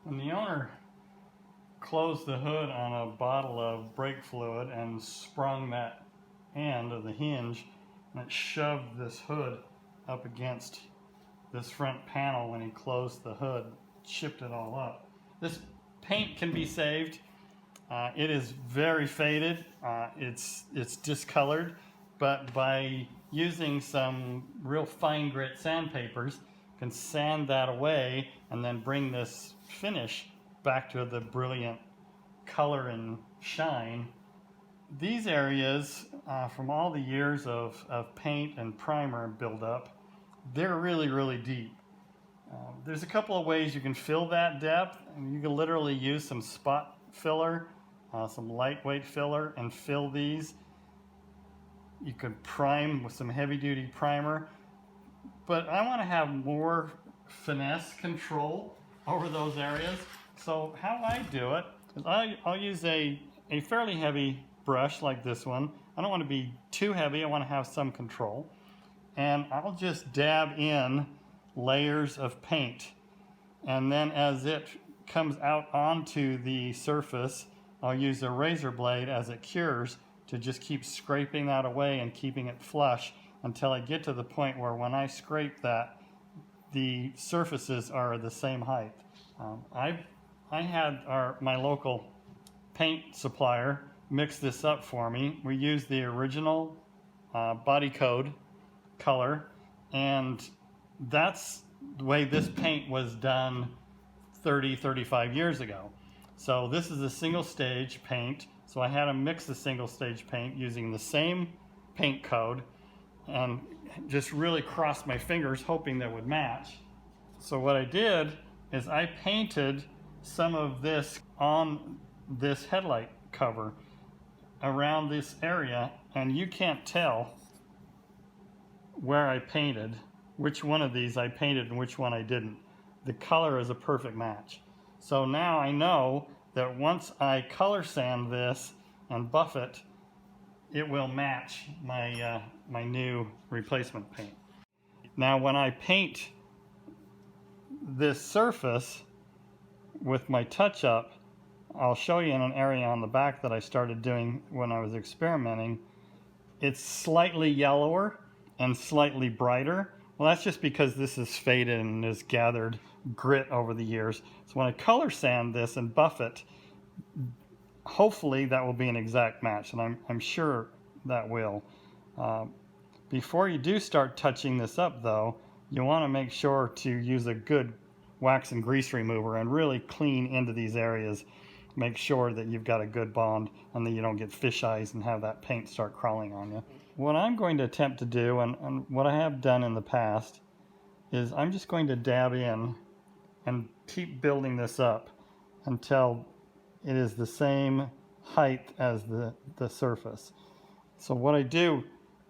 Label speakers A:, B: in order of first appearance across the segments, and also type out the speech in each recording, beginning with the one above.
A: When the owner closed the hood on a bottle of brake fluid and sprung that end of the hinge, and it shoved this hood up against this front panel when he closed the hood, chipped it all up. This paint can be saved. It is very faded. It's discolored, but by using some real fine grit sandpapers, can sand that away and then bring this finish back to the brilliant color and shine. These areas, from all the years of paint and primer buildup, they're really deep. There's a couple of ways you can fill that depth. You can literally use some spot filler, some lightweight filler, and fill these. You could prime with some heavy-duty primer, but I want to have more finesse control over those areas. So how I do it is I'll use a fairly heavy brush like this one. I don't want to be too heavy. I want to have some control. And I'll just dab in layers of paint. And then as it comes out onto the surface, I'll use a razor blade as it cures to just keep scraping that away and keeping it flush until I get to the point where when I scrape that, the surfaces are the same height. I had my local paint supplier mix this up for me. We used the original body code color, and that's the way this paint was done 35 years ago. So this is a single stage paint, so I had to mix the single stage paint using the same paint code and just really crossed my fingers hoping that would match. So what I did is I painted some of this on this headlight cover around this area, and you can't tell where I painted, which one of these I painted and which one I didn't. The color is a perfect match. So now I know that once I color sand this and buff it, it will match my, my new replacement paint. Now when I paint this surface with my touch-up, I'll show you in an area on the back that I started doing when I was experimenting. It's slightly yellower and slightly brighter. Well, that's just because this is faded and has gathered grit over the years. So when I color sand this and buff it, hopefully that will be an exact match, and I'm sure that will. Before you do start touching this up though, you want to make sure to use a good wax and grease remover and really clean into these areas. Make sure that you've got a good bond and that you don't get fish eyes and have that paint start crawling on you. What I'm going to attempt to do, and what I have done in the past, is I'm just going to dab in and keep building this up until it is the same height as the surface. So what I do,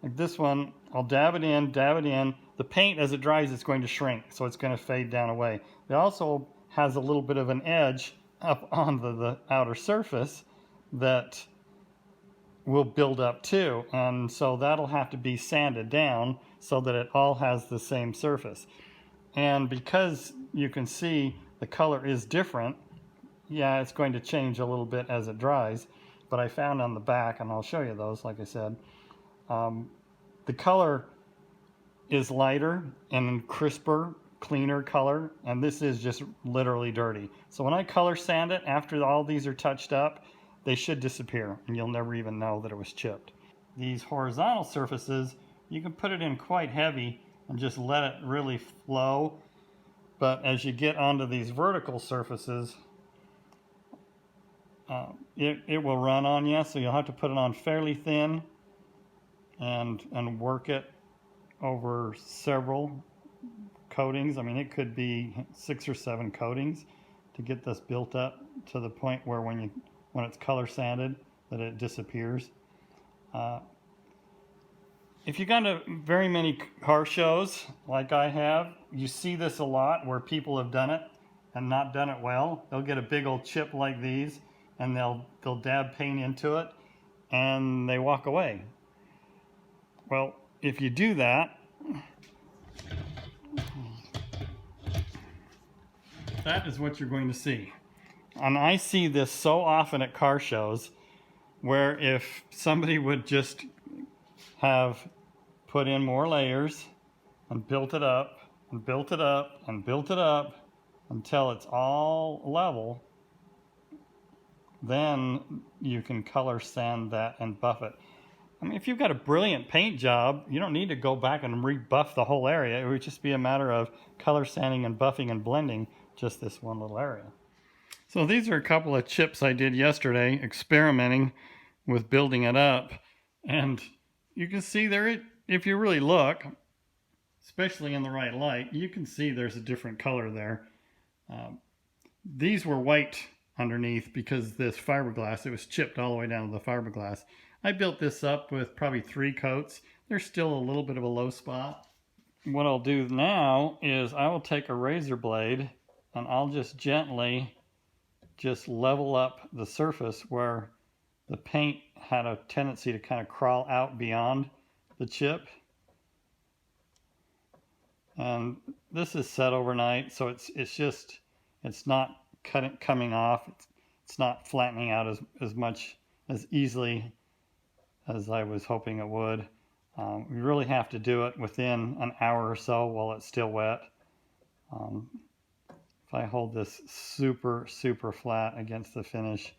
A: like this one, I'll dab it in. The paint, as it dries, it's going to shrink, so it's going to fade down away. It also has a little bit of an edge up on the outer surface that will build up too, and so that'll have to be sanded down so that it all has the same surface. And because you can see the color is different, yeah, it's going to change a little bit as it dries, but I found on the back, and I'll show you those, like I said, the color is lighter and crisper, cleaner color, and this is just literally dirty. So when I color sand it, after all these are touched up, they should disappear, and you'll never even know that it was chipped. These horizontal surfaces, you can put it in quite heavy and just let it really flow, but as you get onto these vertical surfaces, it will run on you, so you'll have to put it on fairly thin and work it over several coatings. I mean, it could be 6 or 7 coatings to get this built up to the point where when it's color sanded, that it disappears. If you go to very many car shows like I have, you see this a lot where people have done it and not done it well. They'll get a big old chip like these and they'll dab paint into it and they walk away. Well, if you do that, that is what you're going to see. And I see this so often at car shows, where if somebody would just have put in more layers and built it up and built it up and built it up until it's all level, then you can color sand that and buff it. I mean, if you've got a brilliant paint job, you don't need to go back and rebuff the whole area. It would just be a matter of color sanding and buffing and blending just this one little area. So these are a couple of chips I did yesterday, experimenting with building it up. And you can see there, if you really look, especially in the right light, you can see there's a different color there. These were white underneath because this fiberglass, it was chipped all the way down to the fiberglass. I built this up with probably 3 coats. There's still a little bit of a low spot. What I'll do now is I will take a razor blade and I'll just gently level up the surface where the paint had a tendency to kind of crawl out beyond the chip. And this is set overnight, so it's not coming off. It's not flattening out as easily as I was hoping it would. We really have to do it within an hour or so while it's still wet. If I hold this super flat against the finish,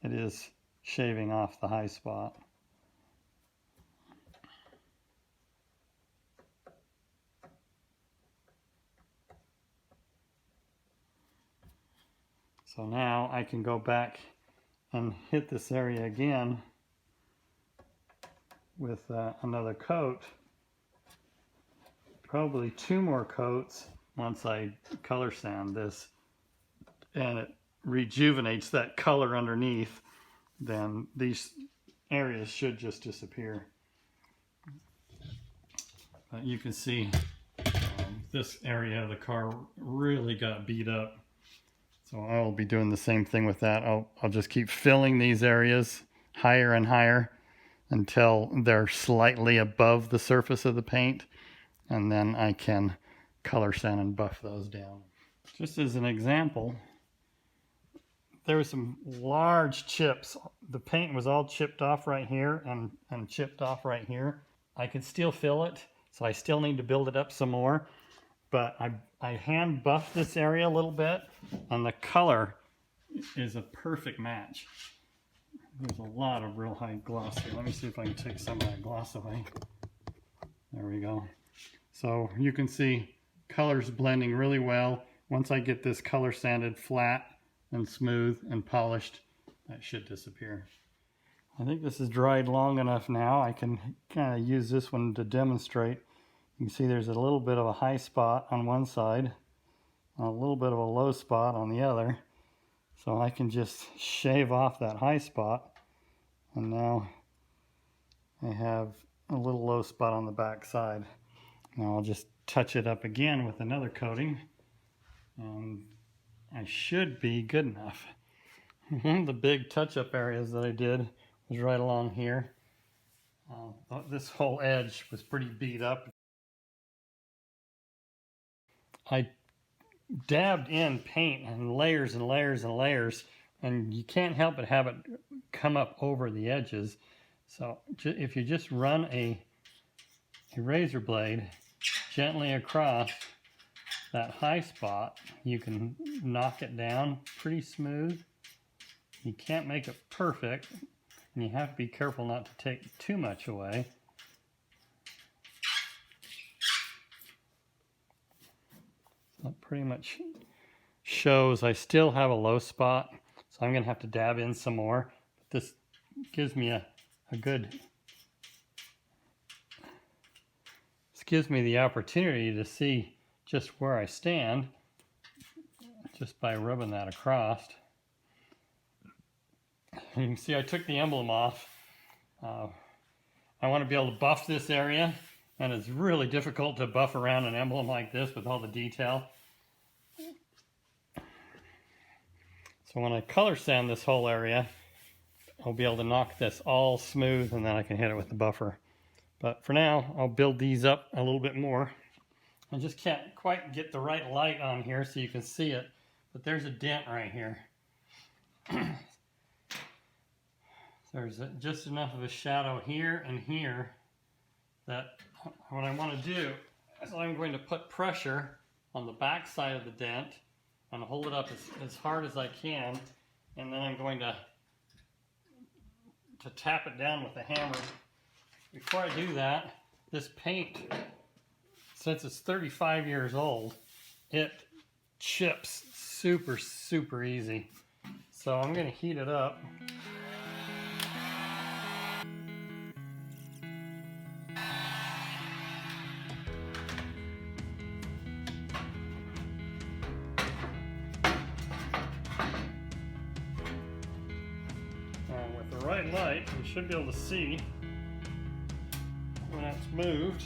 A: it is shaving off the high spot. So now I can go back and hit this area again with another coat, probably 2 more coats once I color sand this, and it rejuvenates that color underneath. Then these areas should just disappear. You can see this area of the car really got beat up. So I'll be doing the same thing with that. I'll just keep filling these areas higher and higher until they're slightly above the surface of the paint, and then I can color sand and buff those down. Just as an example, there were some large chips. The paint was all chipped off right here and chipped off right here. I could still fill it, so I still need to build it up some more. But I hand buffed this area a little bit, and the color is a perfect match. There's a lot of real high gloss here. Let me see if I can take some of that gloss away. There we go. So you can see colors blending really well. Once I get this color sanded flat and smooth and polished, that should disappear. I think this is dried long enough now. I can kind of use this one to demonstrate. You can see there's a little bit of a high spot on one side, and a little bit of a low spot on the other. So I can just shave off that high spot, and now I have a little low spot on the back side. Now I'll just touch it up again with another coating, and I should be good enough. One of the big touch-up areas that I did was right along here. This whole edge was pretty beat up. I dabbed in paint and layers and layers and layers, and you can't help but have it come up over the edges. So if you just run a razor blade gently across that high spot, you can knock it down pretty smooth. You can't make it perfect, and you have to be careful not to take too much away. That pretty much shows I still have a low spot, so I'm going to have to dab in some more. But this gives me this gives me the opportunity to see just where I stand just by rubbing that across. You can see I took the emblem off. I want to be able to buff this area, and it's really difficult to buff around an emblem like this with all the detail. So when I color sand this whole area, I'll be able to knock this all smooth, and then I can hit it with the buffer. But for now, I'll build these up a little bit more. I just can't quite get the right light on here so you can see it. but there's a dent right here. There's just enough of a shadow here and here that what I want to do is I'm going to put pressure on the back side of the dent and hold it up as hard as I can, and then I'm going to tap it down with a hammer. Before I do that, this paint, since it's 35 years old, it chips super easy. So I'm going to heat it up. With the right light, you should be able to see when it's moved.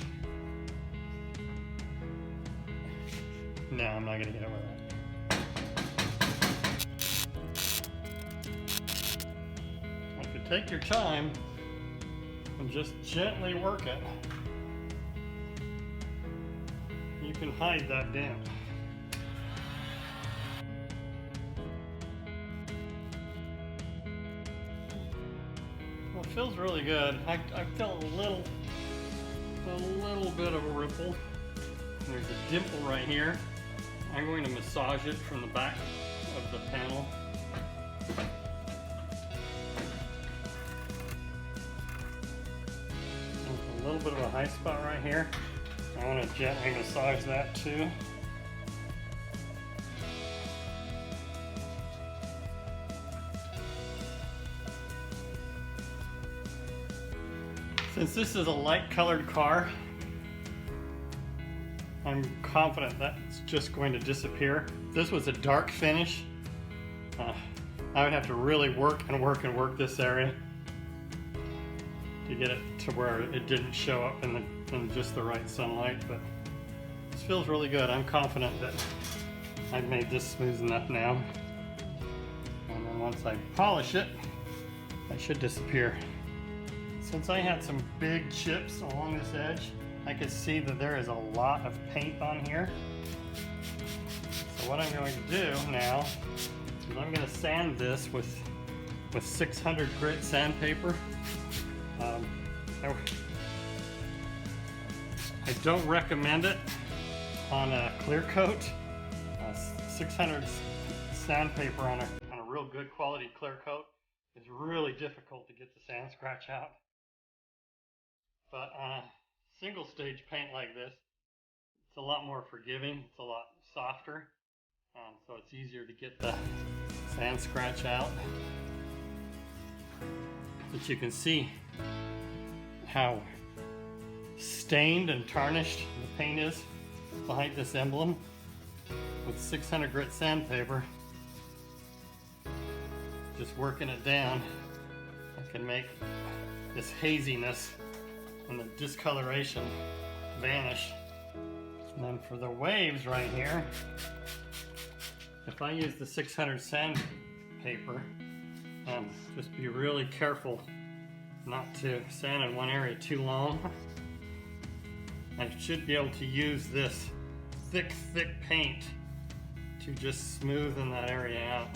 A: No, I'm not going to hit it with that. If you take your time and just gently work it, you can hide that dent. Well, it feels really good. I feel a little bit of a ripple. There's a dimple right here. I'm going to massage it from the back of the panel. There's a little bit of a high spot right here. I want to gently massage that too. Since this is a light colored car, I'm confident that's just going to disappear. If this was a dark finish, I would have to really work this area to get it to where it didn't show up in just the right sunlight. But this feels really good. I'm confident that I've made this smooth enough now. And then once I polish it, that should disappear. Since I had some big chips along this edge, I could see that there is a lot of paint on here. So what I'm going to do now is I'm going to sand this with 600 grit sandpaper. I don't recommend it on a clear coat. 600 sandpaper on a real good quality clear coat is really difficult to get the sand scratch out. But on a single stage paint like this, it's a lot more forgiving, it's a lot softer, so it's easier to get the sand scratch out. But you can see how stained and tarnished the paint is behind this emblem. With 600 grit sandpaper, just working it down, I can make this haziness and the discoloration vanish. And then for the waves right here, if I use the 600 sandpaper, and just be really careful not to sand in one area too long, I should be able to use this thick paint to just smoothen that area out.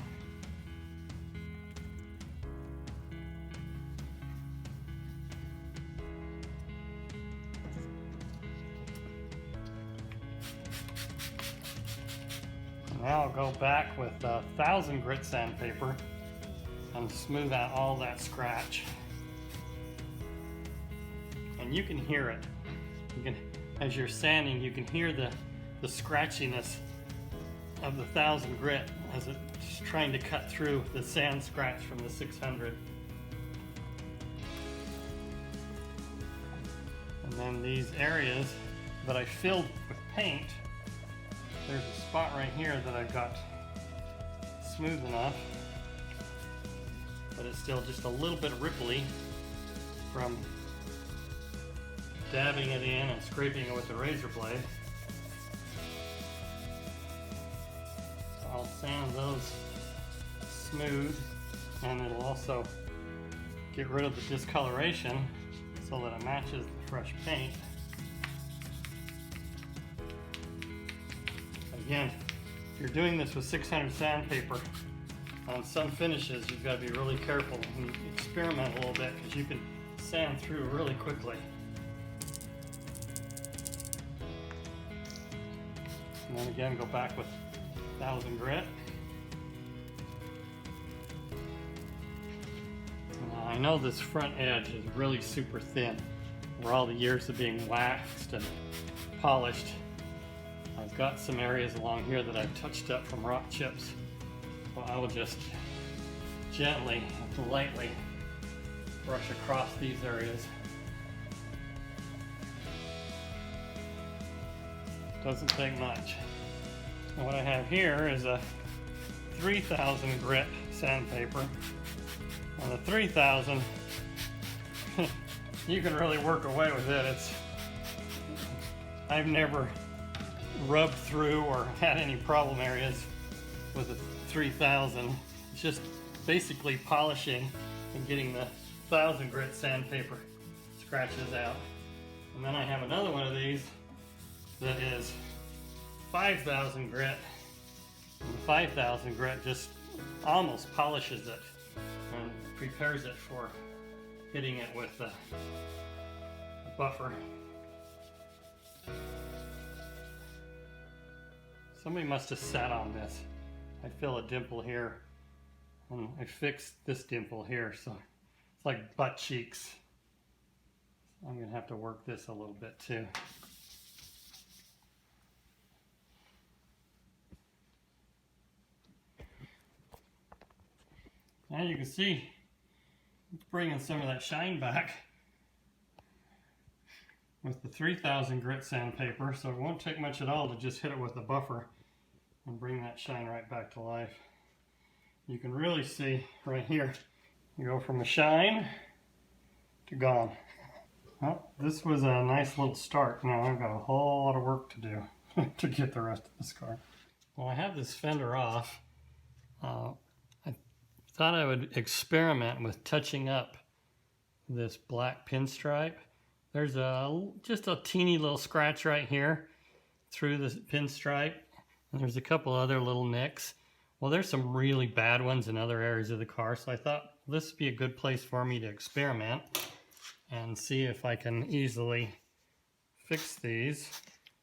A: Now I'll go back with 1000 grit sandpaper and smooth out all that scratch. And you can hear it. As you're sanding, you can hear the scratchiness of the 1000 grit as it's trying to cut through the sand scratch from the 600. And then these areas that I filled with paint, there's a spot right here that I've got smooth enough, but it's still just a little bit ripply from dabbing it in and scraping it with the razor blade. So I'll sand those smooth, and it'll also get rid of the discoloration so that it matches the fresh paint. Again, If you're doing this with 600 sandpaper, on some finishes you've got to be really careful and experiment a little bit because you can sand through really quickly. And then again, go back with 1000 grit. Now, I know this front edge is really super thin, where all the years of being waxed and polished. I've got some areas along here that I've touched up from rock chips. Well, I will just gently, lightly brush across these areas. Doesn't take much. And what I have here is a 3000 grit sandpaper. And the 3000, you can really work away with it. I've never rubbed through or had any problem areas with a 3000. It's just basically polishing and getting the 1000 grit sandpaper scratches out. And then I have another one of these that is 5000 grit. And the 5000 grit just almost polishes it and prepares it for hitting it with the buffer. Somebody must have sat on this. I feel a dimple here, and I fixed this dimple here, so it's like butt cheeks. I'm gonna have to work this a little bit too. Now you can see it's bringing some of that shine back with the 3000 grit sandpaper, so it won't take much at all to just hit it with the buffer and bring that shine right back to life. You can really see right here, you go from a shine to gone. Well, this was a nice little start. Now I've got a whole lot of work to do to get the rest of this car. Well, I have this fender off. I thought I would experiment with touching up this black pinstripe. There's just a teeny little scratch right here through the pinstripe, and there's a couple other little nicks. Well, there's some really bad ones in other areas of the car, so I thought this would be a good place for me to experiment and see if I can easily fix these.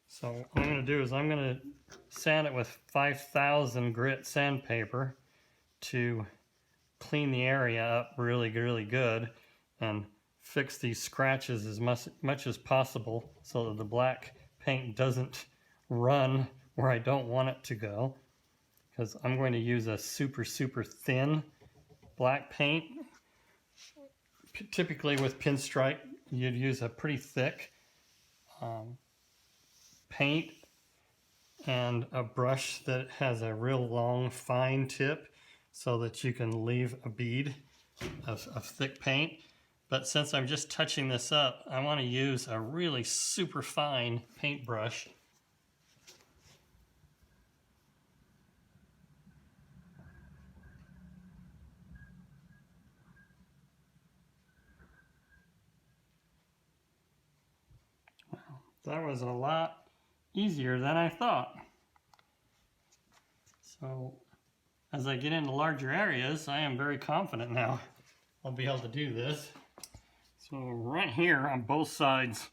A: So what I'm going to do is I'm going to sand it with 5000 grit sandpaper to clean the area up really good and fix these scratches as much as possible so that the black paint doesn't run where I don't want it to go, because I'm going to use a super thin black paint. Typically with pinstripe you'd use a pretty thick paint and a brush that has a real long fine tip so that you can leave a bead of thick paint. But since I'm just touching this up, I want to use a really super fine paintbrush. Wow, that was a lot easier than I thought. So as I get into larger areas, I am very confident now I'll be able to do this. So right here on both sides,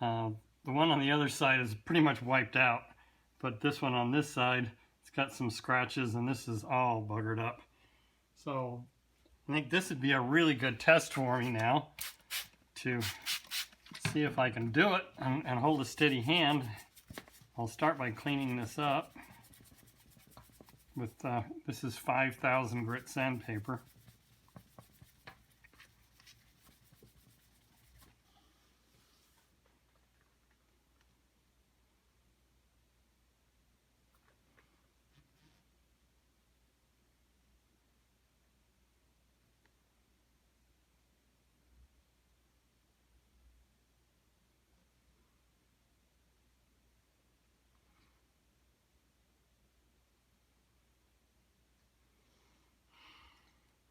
A: the one on the other side is pretty much wiped out, but this one on this side, it's got some scratches and this is all buggered up. So I think this would be a really good test for me now to see if I can do it and hold a steady hand. I'll start by cleaning this up with, this is 5000 grit sandpaper.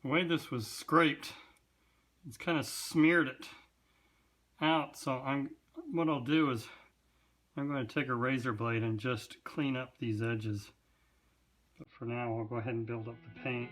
A: The way this was scraped, it's kind of smeared it out. So what I'll do is I'm going to take a razor blade and just clean up these edges But for now, I'll go ahead and build up the paint.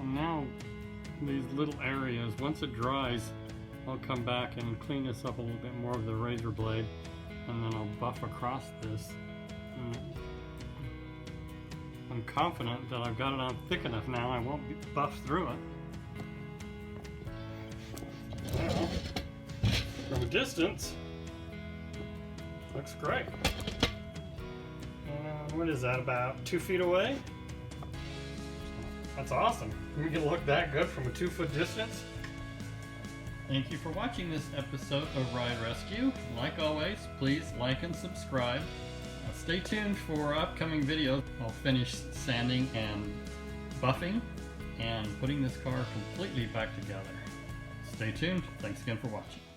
A: And now these little areas, once it dries, I'll come back and clean this up a little bit more with the razor blade, and then I'll buff across this. And I'm confident that I've got it on thick enough now, I won't buff through it. Well, from a distance, looks great. What is that, about 2 feet away? That's awesome. We can look that good from a 2-foot distance. Thank you for watching this episode of Ride Rescue. Like always, please like and subscribe. Stay tuned for upcoming videos. I'll finish sanding and buffing and putting this car completely back together. Stay tuned. Thanks again for watching.